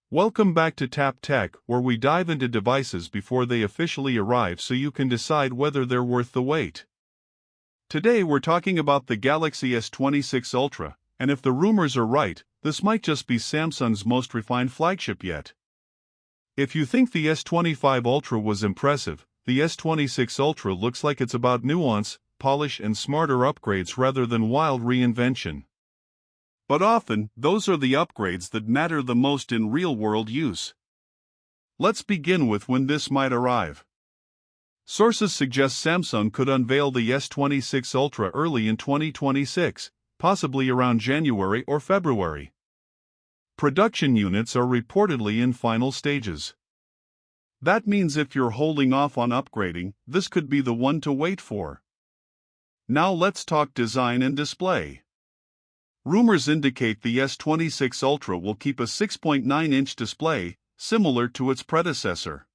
Welcome back to Tap Tech, where we dive into devices before they officially arrive so you can decide whether they're worth the wait. Today we're talking about the Galaxy S26 Ultra, and if the rumors are right, this might just be Samsung's most refined flagship yet. If you think the S25 Ultra was impressive, the S26 Ultra looks like it's about nuance, polish and smarter upgrades rather than wild reinvention. But often, those are the upgrades that matter the most in real-world use. Let's begin with when this might arrive. Sources suggest Samsung could unveil the S26 Ultra early in 2026, possibly around January or February. Production units are reportedly in final stages. That means if you're holding off on upgrading, this could be the one to wait for. Now let's talk design and display. Rumors indicate the S26 Ultra will keep a 6.9-inch display, similar to its predecessor.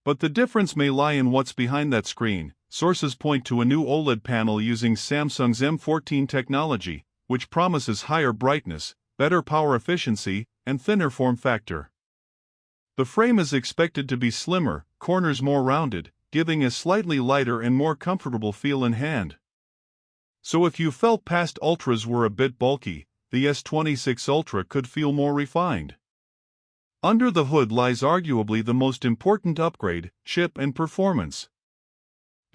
But the difference may lie in what's behind that screen. Sources point to a new OLED panel using Samsung's M14 technology, which promises higher brightness, better power efficiency, and thinner form factor. The frame is expected to be slimmer, corners more rounded, giving a slightly lighter and more comfortable feel in hand. So if you felt past Ultras were a bit bulky, the S26 Ultra could feel more refined. Under the hood lies arguably the most important upgrade: chip and performance.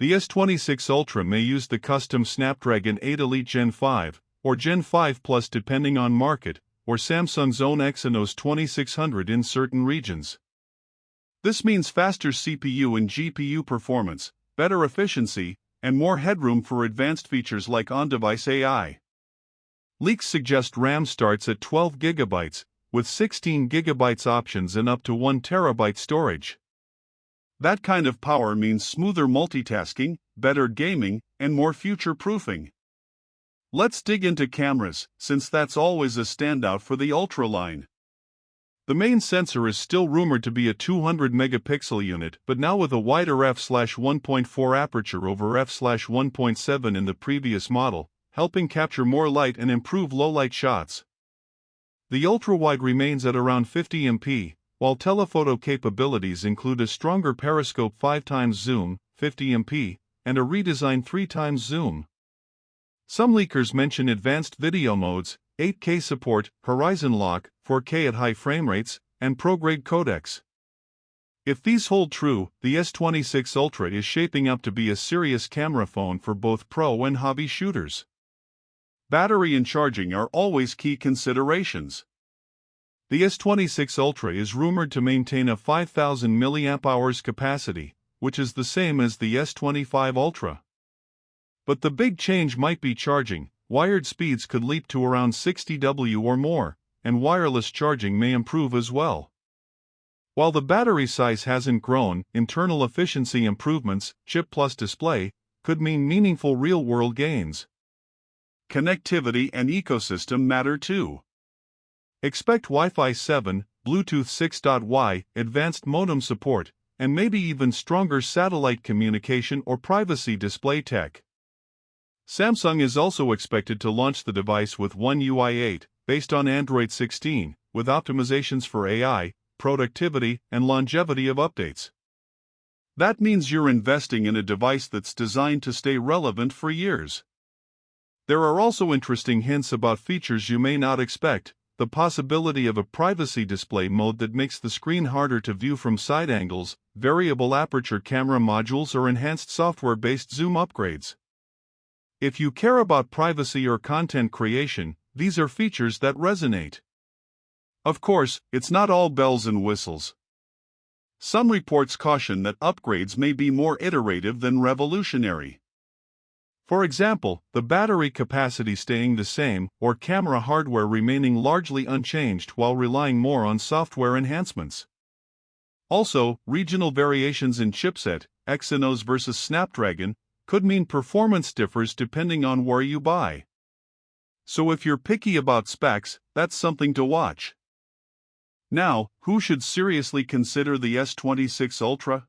The S26 Ultra may use the custom Snapdragon 8 Elite Gen 5, or Gen 5 Plus depending on market, or Samsung's own Exynos 2600 in certain regions. This means faster CPU and GPU performance, better efficiency, and more headroom for advanced features like on-device AI. Leaks suggest RAM starts at 12 GB, with 16 GB options and up to 1 TB storage. That kind of power means smoother multitasking, better gaming, and more future-proofing. Let's dig into cameras, since that's always a standout for the Ultra line. The main sensor is still rumored to be a 200-megapixel unit, but now with a wider f/1.4 aperture over f/1.7 in the previous model, helping capture more light and improve low-light shots. The ultra-wide remains at around 50 MP, while telephoto capabilities include a stronger periscope 5x zoom, 50 MP, and a redesigned 3x zoom. Some leakers mention advanced video modes, 8K support, horizon lock, 4K at high frame rates, and pro-grade codecs. If these hold true, the S26 Ultra is shaping up to be a serious camera phone for both pro and hobby shooters. Battery and charging are always key considerations. The S26 Ultra is rumored to maintain a 5,000 mAh capacity, which is the same as the S25 Ultra. But the big change might be charging. Wired speeds could leap to around 60 W or more, and wireless charging may improve as well. While the battery size hasn't grown, internal efficiency improvements, chip plus display, could mean meaningful real-world gains. Connectivity and ecosystem matter too. Expect Wi-Fi 7, Bluetooth 6.y, advanced modem support, and maybe even stronger satellite communication or privacy display tech. Samsung is also expected to launch the device with One UI 8, based on Android 16, with optimizations for AI, productivity, and longevity of updates. That means you're investing in a device that's designed to stay relevant for years. There are also interesting hints about features you may not expect: the possibility of a privacy display mode that makes the screen harder to view from side angles, variable aperture camera modules, or enhanced software-based zoom upgrades. If you care about privacy or content creation, these are features that resonate. Of course, it's not all bells and whistles. Some reports caution that upgrades may be more iterative than revolutionary. For example, the battery capacity staying the same, or camera hardware remaining largely unchanged while relying more on software enhancements. Also, regional variations in chipset, Exynos versus Snapdragon, could mean performance differs depending on where you buy. So if you're picky about specs, that's something to watch. Now, who should seriously consider the S26 Ultra?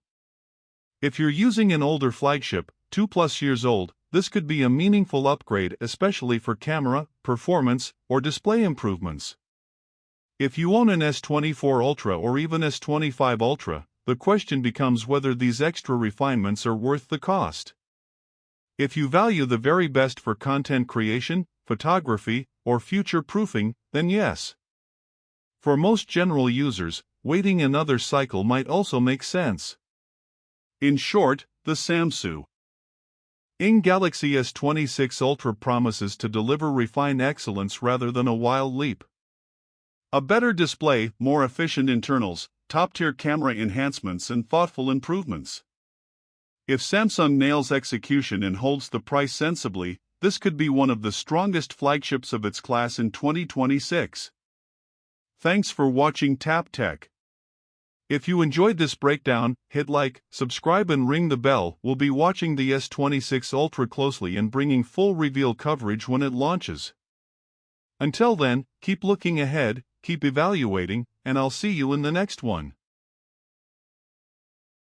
If you're using an older flagship, 2+ years old, this could be a meaningful upgrade, especially for camera, performance, or display improvements. If you own an S24 Ultra or even S25 Ultra, the question becomes whether these extra refinements are worth the cost. If you value the very best for content creation, photography, or future-proofing, then yes. For most general users, waiting another cycle might also make sense. In short, the Samsung Galaxy S26 Ultra promises to deliver refined excellence rather than a wild leap. A better display, more efficient internals, top-tier camera enhancements and thoughtful improvements. If Samsung nails execution and holds the price sensibly, this could be one of the strongest flagships of its class in 2026. Thanks for watching Tap Tech. If you enjoyed this breakdown, hit like, subscribe and ring the bell. We'll be watching the S26 Ultra closely and bringing full reveal coverage when it launches. Until then, keep looking ahead, keep evaluating, and I'll see you in the next one.